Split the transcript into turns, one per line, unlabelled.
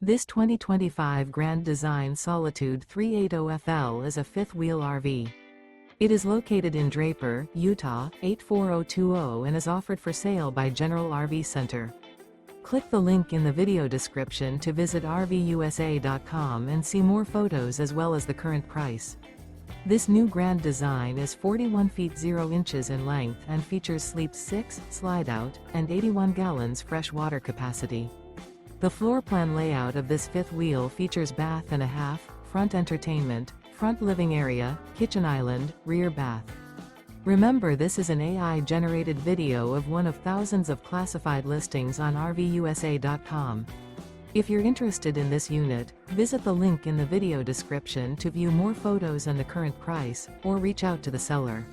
This 2025 Grand Design Solitude 380FL is a fifth-wheel RV. It is located in Draper, Utah, 84020 and is offered for sale by General RV Center. Click the link in the video description to visit RVUSA.com and see more photos as well as the current price. This new Grand Design is 41 feet 0 inches in length and features Sleep 6, Slideout, and 81 gallons fresh water capacity. The floor plan layout of this fifth wheel features bath and a half, front entertainment, front living area, kitchen island, rear bath. Remember, this is an AI-generated video of one of thousands of classified listings on RVUSA.com. If you're interested in this unit, visit the link in the video description to view more photos and the current price, or reach out to the seller.